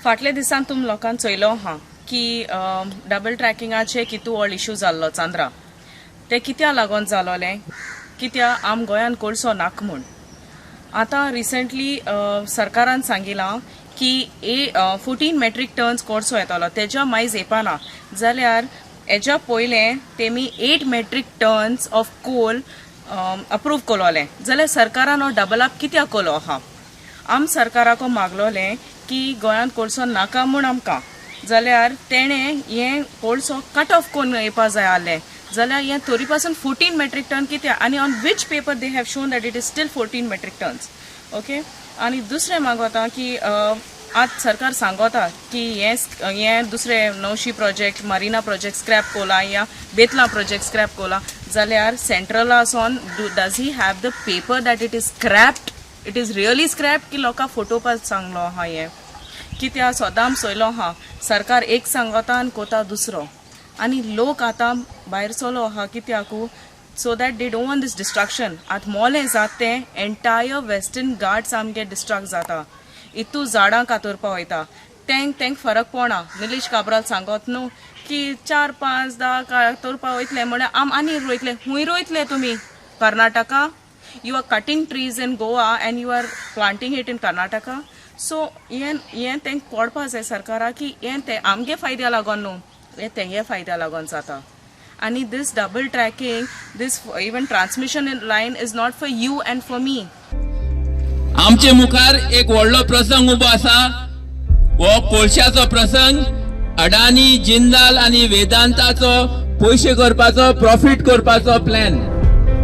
फाटले दिसान तुम लोकांक चोयलो हा की डबल ट्रॅकिंगाचे कितू व्हड इश्यू जाल्लो चांद्रा ते कित्या लागोन जालोले कित्या आम गोंयान कोळसो नाक म्हूण आतां रिसेंटली सरकारान सांगिलां की 14 मेट्रीक टन्स कोळसो येतलो तेज्या मायज येवपाना जाल्यार हेज्या पयलें तेमी 8 metric tons of coal approve कोलोले जाल्यार सरकारान हो डबल अप कित्याक कोलो आहा आम सरकाराको मागलोलें की गोंयांत कोळसो नाका म्हूण आमकां जाल्यार तेणें हें कोळसो कट ऑफ कोन्न येवपा जाय आसलें जाल्यार हें तरी पासून 14 मेट्रीक टन कित्या आनी on which paper they have shown that it is still 14 metric tons okay आनी दुसरें मागोता की आज सरकार सांगोता की हें दुसरे नवशी प्रोजेक्ट मरिना प्रोजेक्ट स्क्रॅप कोला या बेतला प्रोजेक्ट स्क्रॅप कोला जाल्यार सेंट्रलासून does he have the paper that it is scrapped it is really scrap की लोकांक फोटोवपाक सांगलो आहा हें कित्या सोदाम सोयलो आहा सरकार एक सांगोता आनी कोता दुसरो आनी लोक आतां भायर चलो आहा कित्याकू so that they don't want this destruction आतां मोलें जात तें एंटायर वेस्टर्न घाट्स आमगे डिस्ट्रक्ट जाता इतू झाडां कातरपा वयता तेंक फरक पडना निलेश काब्राल सांगोत न्हू की 4-5-10 कातरपा वयतले म्हळ्यार आम आनी रोयतले खूंय रोयतले तुमी Karnataka you are cutting trees in Goa and you are planting it in Karnataka so yen तेंक पडपा जाय सरकारा की yen ते आमगे फायद्या लागोन न्हू हे तेंगे फायद्या लागोन जाता आनी this double tracking this even transmission line is not for you and for me आमचे मुखार एक व्हडलो प्रसंग उबो आसा हो कोळशाचो प्रसंग अडानी जिंदाल आनी वेदांताचो पयशे करपाचो प्रॉफिट करपाचो प्लॅन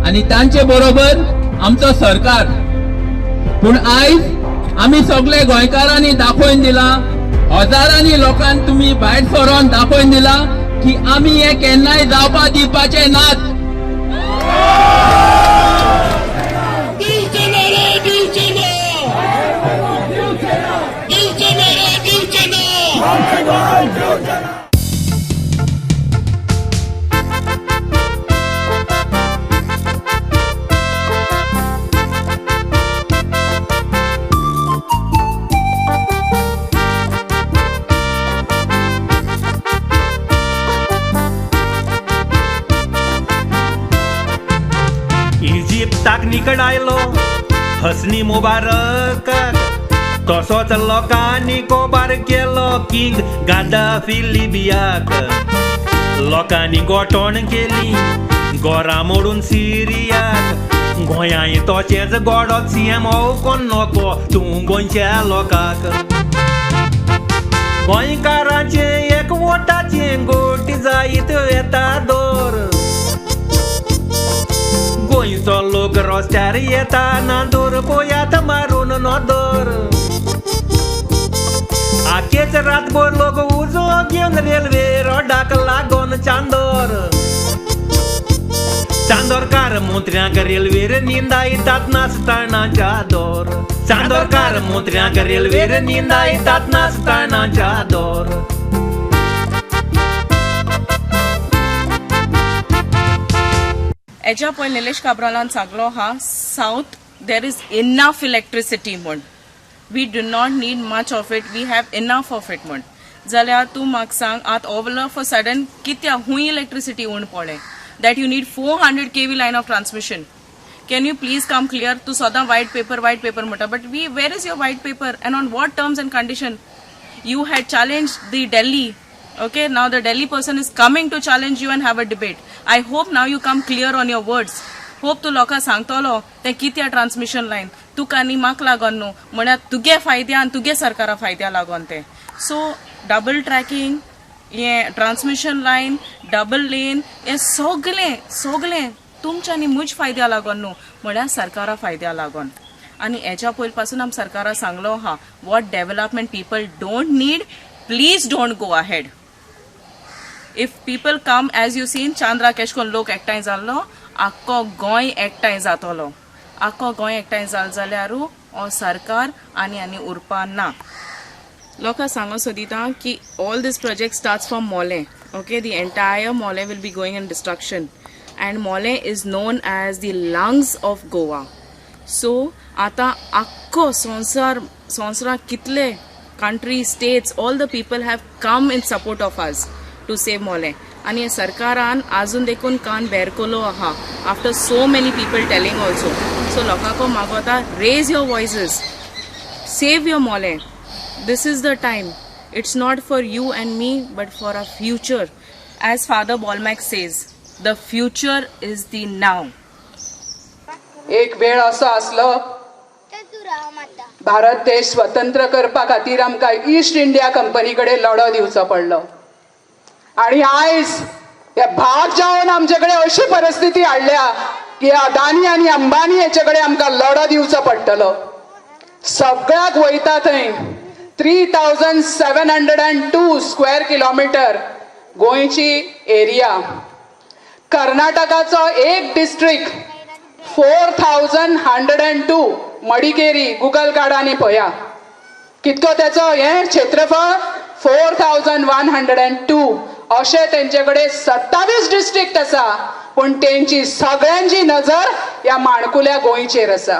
आनी तांचे बरोबर आमचो सरकार पूण आयज आमी सगळे गोंयकारांनी दाखोवन दिला हजारांनी लोकांक तुमी भायर सरोन दाखोवन दिला की आमी हे केन्नाय जावपा दिवपाचे नात इजिप्ताक निकड आयलो हसनी मुबारक तसोच लोकांनी कोबार केलो किंग गादाफी लिबियाक लोकांनी गोठोण केली गोरा मोडून सिरियाक गोंयाय तोचेच गोडोक सीएम कोण नको तूं गोंयच्या लोकाक गोंयकारांचे एक वोटाचे गोटी जायत येता दोर गोंयचो लोक रस्त्यार येता नांदोर पोयात मारून नोदोर आखेच रातभर लोक उजो घेवन रेल्वे रोडाक लागोन चांदोरकार मंत्र्यांक रेल्वेर निंदायतात नासतानाच्या दोर चांदोरकार मंत्र्यांक रेल्वेर निंदायतात नासतानाच्या दोर हेच्या पयलीं निलेश काब्रालान सांगलो आहा south there is enough electricity म्हूण we do not need much of it we have enough of it म्हूण जाल्यार तूं म्हाका सांग आतां ऑल ऑफ अ सडन कित्या खूंय इलेक्ट्रिसिटी उण पडलें that you need 400 kV line of transmission can you please come clear तूं सदां वायट पेपर म्हणटा but where is your white paper and on what terms and condition you had challenge the Delhi okay now the Delhi person is coming to challenge you and have a debate I hope now you come clear on your words hope tu loka sangtolo te kitya transmission line tu kani mak lagon न्हू म्हळ्यार तुगे फायद्या आनी तुगे सरकारा फायद्या लागोन ते सो डबल ट्रॅकिंग हे ट्रान्समिशन लायन डबल लेन हे सगळे तुमच्या आनी मुज फायद्या लागोन न्हू म्हळ्यार सरकारा फायद्या लागोन आनी हेच्या पयलीं पासून आमी सरकारा सांगलो आहा what development people don't need please don't go ahead if people come as you seen चांद्रा केश कोन लोक एकठांय जाल्लो आख्खो गोंय एकठांय जातलो आख्खो गोंय एकठांय जाल जाल्यारू हो सरकार आनी उरपा ना लोकांक सांगो सोदिता की all this project starts from Mollem okay the entire Mollem will be going in destruction and Mollem is known as the lungs of Goa so आतां आख्खो संवसाराक कितले country, states, all the people have come in support of us to save Mole. आणि हे सरकारान आजून देखून कान बेरकोलो आहा after so many people telling also. So लोकांको मागोता raise your voices, save your Mollem. This is the time. It's not for you and me but for a future. As father बॉलमॅक says, the future is the now. एक वेळ असो आसलो भारत देश स्वतंत्र करपा खातीर आमकां ईस्ट इंडिया कंपनी कडेन लढो दिवचो पडलो. आणि आयज हे भाग जावन आमचे कडेन अशी परिस्थिती हाडल्या की अदानी आनी अंबानी हेचे कडेन आमकां लढो दिवचो पडटलो. सगळ्याक वयता थंय 3702 स्क्वेअर किलोमीटर गोंयची एरिया. कर्नाटकाचो एक डिस्ट्रिक्ट 4102 मडिकेरी. गुगल काडा आनी पळया कितको तेचो हे क्षेत्रफळ 4102. अशे तेंचे कडेन 27 डिस्ट्रिक्ट आसा पूण तेंची सगळ्यांची नजर ह्या माणकुल्या गोंयचेर आसा.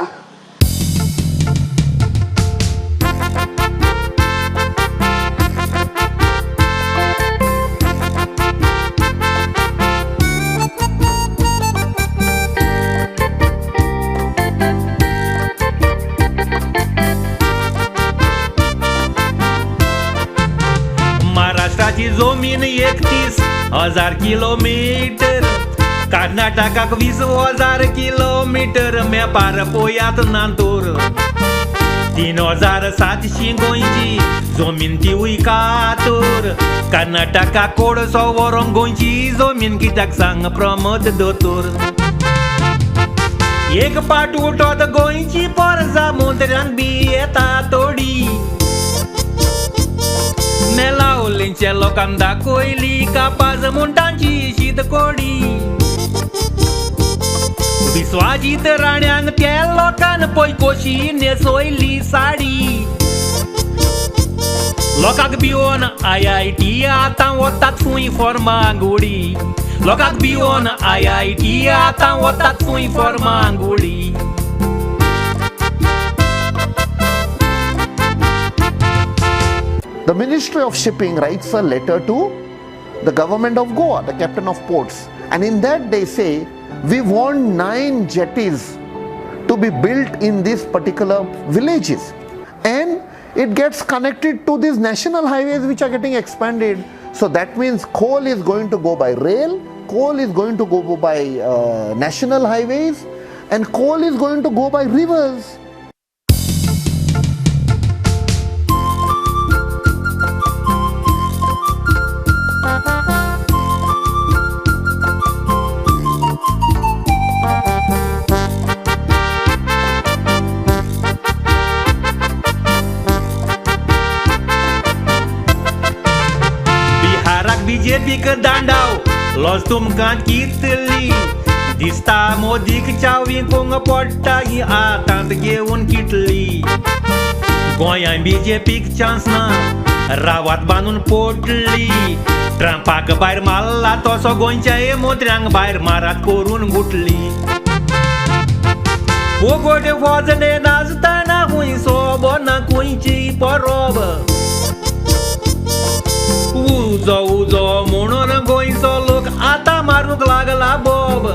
महाराष्ट्राची जमीन 31,000 किलोमीटर. कर्नाटकाक 20,000 किलोमीटर. मेपार पोयात नांतोर 3,700 गोंयची जमीन ती उयकातोर. कर्नाटकाक कोडसो व्हरोंक गोंयची जमीन कित्याक सांग प्रमोद दोतोर. एक पाट उठोत गोंयची परजा मोंद्र्यान बी येता तोडी. मेलावलेंच्या लोकांक दाखयली कापाज मुंटांची शीत कोडी. विश्वाजीत राण्यान त्या लोकांन पळय कशी न्हेसयली साडी. लोकांक भिवून IIT आतां वतात फूंय फॉर्मांगुडी. लोकांक भिवून IIT आतां वतात फूंय फॉर्मांगुडी. The Ministry of Shipping writes a letter to the government of Goa, the captain of ports, and in that they say we want 9 jetties to be built in these particular villages, and it gets connected to these national highways which are getting expanded. So that means coal is going to go by rail, coal is going to go by national highways, and coal is going to go by rivers. BJPक दांडाव लॉस तुमकां कितली. दिसता मोदीक चावी Kong पडटा ही आतांत घेवन कितली. गोंयान BJPक चान्स ना, रावात बांदून पोटली. ट्रंपाक भायर मारला तसो गोंयच्या मोत्र्यांक भायर मारात करून गुटली. पोगोटे फौजने नाचतना खूंय सोबना गोंयची परब. उजो उजो म्हणून गोंयचो लोक आतां मारूंक लागला बोब.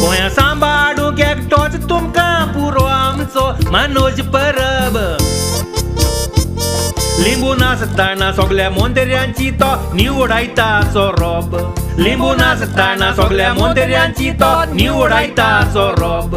गोंया सांबाळूंक एकटोच तुमकां पुरो आमचो मनोज परब. लिंबू नासतना सगळ्या मोंतेऱ्यांची तो निवडायता सोरोब. लिंबू नासतना सगळ्या मोंतेऱ्यांची तो निवडायता सोरोब.